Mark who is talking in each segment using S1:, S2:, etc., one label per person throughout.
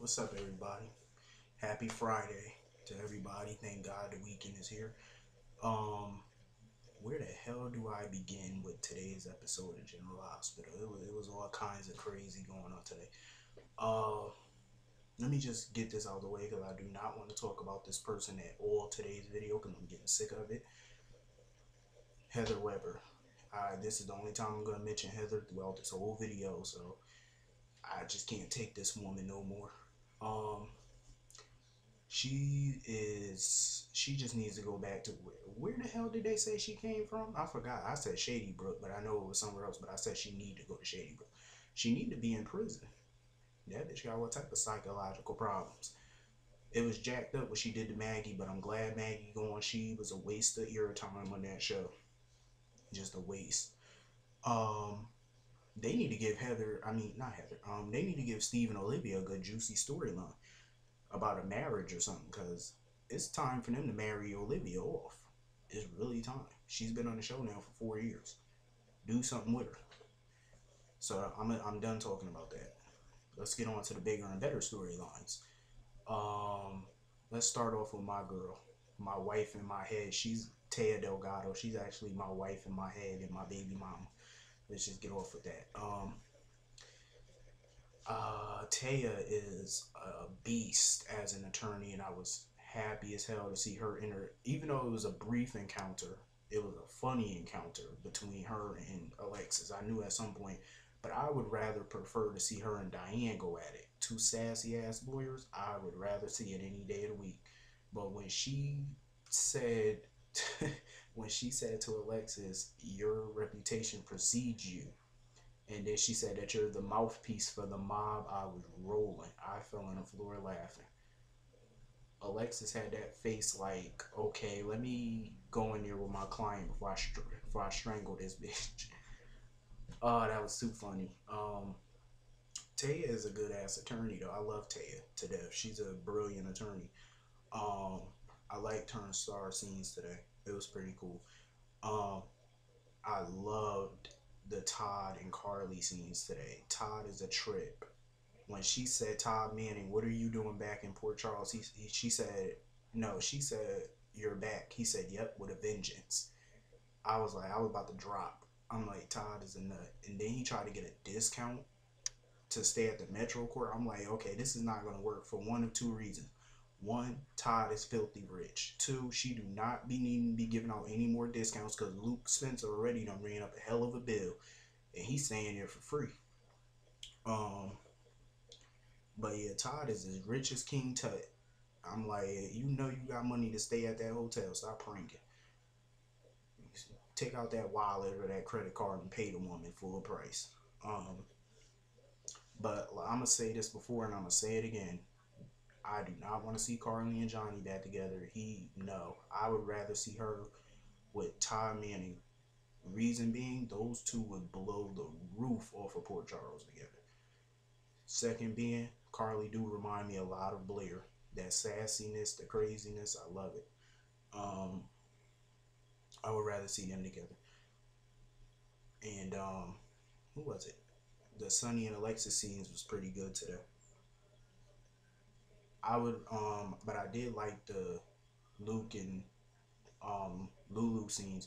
S1: What's up, everybody? Happy Friday to everybody. Thank God the weekend is here. Um, where the hell do I begin with today's episode of General Hospital? It was all kinds of crazy going on today. Uh, Let me just get this out of the way because I do not want to talk about this person at all today's video because I'm getting sick of it. Heather Weber. This is the only time I'm going to mention Heather throughout this whole video, so I just can't take this woman no more. Um, she just needs to go back to where the hell did they say she came from? I forgot. I said Shady Brook, but I know it was somewhere else. But I said she need to go to Shady Brook. She need to be in prison. That bitch got what type of psychological problems? It was jacked up what she did to Maggie, but I'm glad Maggie gone. She was a waste of ear time on that show. Just a waste. Um, they need to give Heather, I mean not Heather. They need to give Steve and Olivia a good juicy storyline about a marriage or something, because it's time for them to marry Olivia off. It's really time. She's been on the show now for 4 years. Do something with her. So I'm done talking about that. Let's get on to the bigger and better storylines. Um, let's start off with my girl, my wife in my head. She's Taya Delgado. She's actually my wife in my head and my baby mama. Let's just get off with that. Taya is a beast as an attorney, and I was happy as hell to see her in her. Even though it was a brief encounter, it was a funny encounter between her and Alexis. I knew at some point, but I would rather prefer to see her and Diane go at it. Two sassy ass lawyers. I would rather see it any day of the week. But said, when she said to Alexis, "Your reputation precedes you," and then she said that you're the mouthpiece for the mob, I was rolling. I fell on the floor laughing. Alexis had that face like, okay, let me go in there with my client before I strangle this bitch. Oh, that was too funny. Taya is a good ass attorney though. I love Taya to death. She's a brilliant attorney. Um, I liked her in Star scenes today. It was pretty cool. Um, I loved the Todd and Carly scenes today. Todd is a trip. When she said, "Todd Manning, what are you doing back in Port Charles?" She said, "No." She said, "You're back." He said, "Yep, with a vengeance." I was like, I was about to drop. I'm like, Todd is a nut. And then he tried to get a discount to stay at the Metro Court. I'm like, okay, this is not going to work for one of two reasons. One, Todd is filthy rich. Two, she do not be needing to be giving out any more discounts because Luke Spencer already done ran up a hell of a bill, and he's staying there for free. Um, but yeah, Todd is as rich as King Tut. I'm like, you got money to stay at that hotel. Stop pranking. Take out that wallet or that credit card and pay the woman full price. Um, but I'm gonna say this before and I'm gonna say it again. I do not want to see Carly and Johnny back together. No. I would rather see her with Todd Manning. Reason being, those two would blow the roof off of Port Charles together. Second being, Carly do remind me a lot of Blair. That sassiness, the craziness, I love it. Um, I would rather see them together. And who was it? The Sonny and Alexis scenes was pretty good today. But I did like the Luke and Lulu scenes.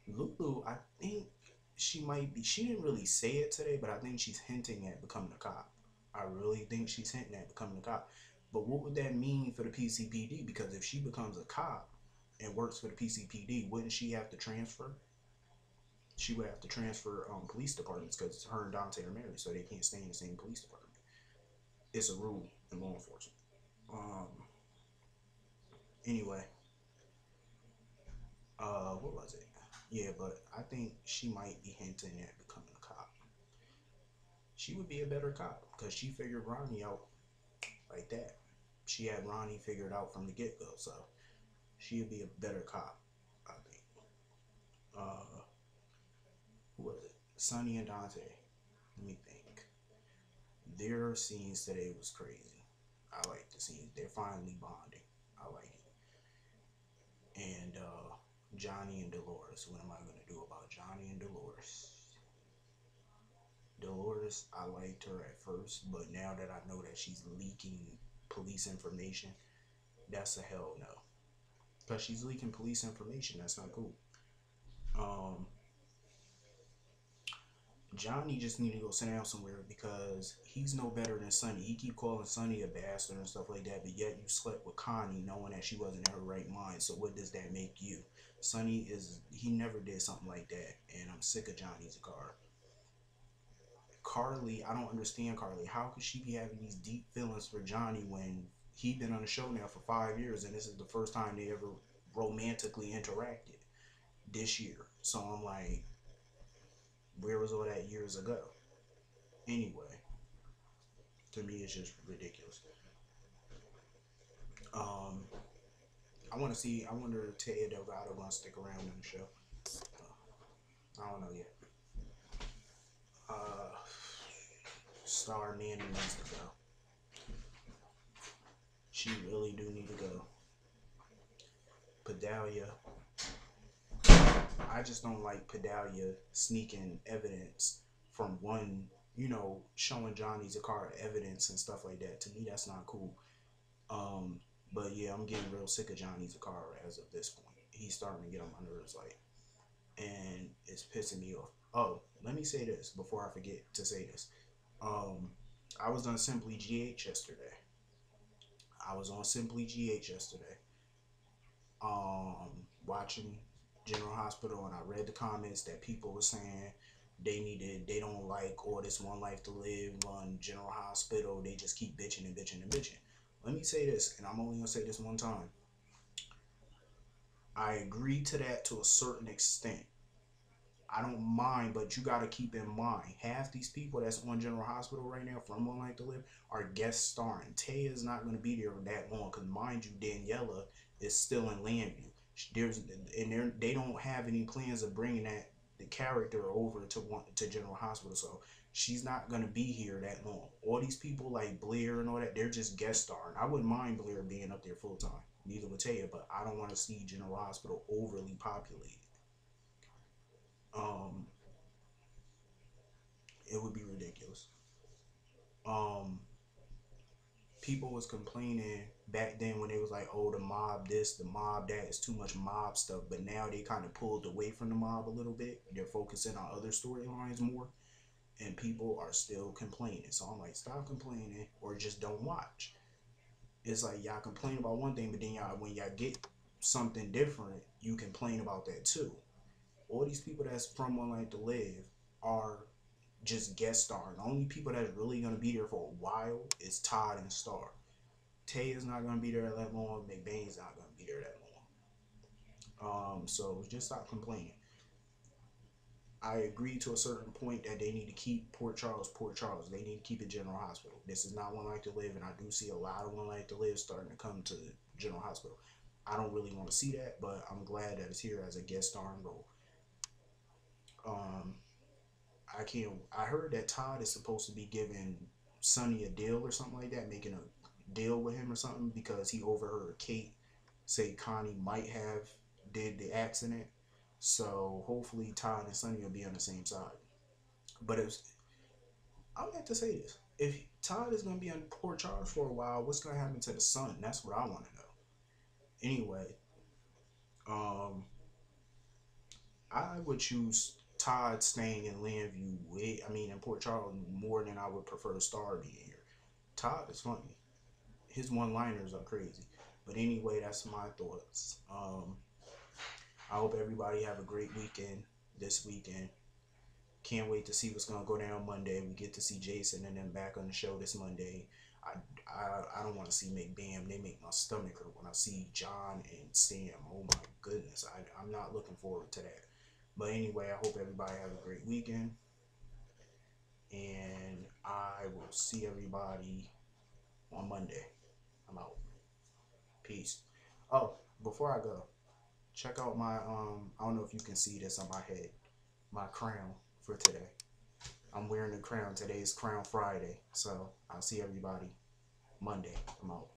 S1: Lulu, I think she might be. She didn't really say it today, but I think she's hinting at becoming a cop. I really think she's hinting at becoming a cop. But what would that mean for the PCPD? Because if she becomes a cop and works for the PCPD, wouldn't she have to transfer? She would have to transfer police departments because her and Dante are married, so they can't stay in the same police department. It's a rule in law enforcement. Um. Anyway, what was it? Yeah, but I think she might be hinting at becoming a cop. She would be a better cop because she figured Ronnie out like that. She had Ronnie figured out from the get go, so she would be a better cop, I think. Uh, who was it? Sonny and Dante. Let me think. Their scenes today was crazy. I like the scenes. They're finally bonding. I like it. And Johnny and Dolores. What am I gonna do about Johnny and Dolores? Dolores, I liked her at first, but now that I know that she's leaking police information, that's a hell no. Because she's leaking police information. That's not cool. Um, Johnny just need to go sit down somewhere because he's no better than Sonny. He keep calling Sonny a bastard and stuff like that, but yet you slept with Connie knowing that she wasn't in her right mind. So what does that make you? Sonny is he never did something like that, and I'm sick of Johnny Zakar. Carly, I don't understand Carly. How could she be having these deep feelings for Johnny when he been on the show now for 5 years and this is the first time they ever romantically interacted this year? So I'm like, where was all that years ago? Anyway, to me, it's just ridiculous. Um, I want to see. I wonder if Taya Delgado gonna stick around in the show. I don't know yet. Uh, Star Nanny needs to go. She really do need to go. Pedalia. I just don't like Pedalia sneaking evidence from one, showing Johnny Zakar evidence and stuff like that. To me, that's not cool. Um, but yeah, I'm getting real sick of Johnny Zakar as of this point. He's starting to get on my nerves, like, and it's pissing me off. Oh, let me say this before I forget to say this. Um, I was on Simply GH yesterday. Watching General Hospital, and I read the comments that people were saying they don't like all this One Life to Live on General Hospital. They just keep bitching and bitching and bitching. Let me say this, and I'm only gonna say this one time. I agree to that to a certain extent. I don't mind, but you got to keep in mind, half these people that's on General Hospital right now from One Life to Live are guest starring. Taya is not going to be there that long because, mind you, Daniela is still in Landview. They don't have any plans of bringing the character over to General Hospital, so she's not going to be here that long. All these people like Blair and all that, they're just guest starring. I wouldn't mind Blair being up there full time. Neither would Taya, but I don't want to see General Hospital overly populated. Um, it would be ridiculous. Um, People was complaining back then when they was like, oh, the mob this, the mob that, is too much mob stuff. But now they kind of pulled away from the mob a little bit. They're focusing on other storylines more, and people are still complaining. So I'm like, stop complaining or just don't watch. It's like y'all complain about one thing, but then when y'all get something different, you complain about that too. All these people that's from One Life to Live are just guest starring. The only people that's really gonna be there for a while is Todd and Star. Tay is not gonna be there that long. McBain's not gonna be there that long. So just stop complaining. I agree to a certain point that they need to keep Port Charles, Port Charles. They need to keep it General Hospital. This is not One Life to Live, and I do see a lot of One Life to Live starting to come to General Hospital. I don't really want to see that, but I'm glad that it's here as a guest starring role. Um, I can't. I heard that Todd is supposed to be giving Sonny a deal or something like that, making a deal with him or something because he overheard Kate say Connie might have did the accident. So hopefully Todd and Sonny will be on the same side. But I have to say this: if Todd is going to be on Port Charles for a while, what's going to happen to the son? That's what I want to know. Anyway, um, I would choose Todd staying in Landview in Port Charles more than I would prefer Star being here. Todd is funny. His one-liners are crazy. But anyway, that's my thoughts. I hope everybody have a great weekend this weekend. Can't wait to see what's gonna go down Monday. We get to see Jason and then back on the show this Monday. I don't want to see McBam. They make my stomach hurt when I see John and Sam. Oh my goodness, I'm not looking forward to that. But anyway, I hope everybody have a great weekend, and I will see everybody on Monday. I'm out. Peace. Oh, before I go, check out my I don't know if you can see this on my head, my crown for today. I'm wearing the crown. Today's Crown Friday, so I'll see everybody Monday. I'm out.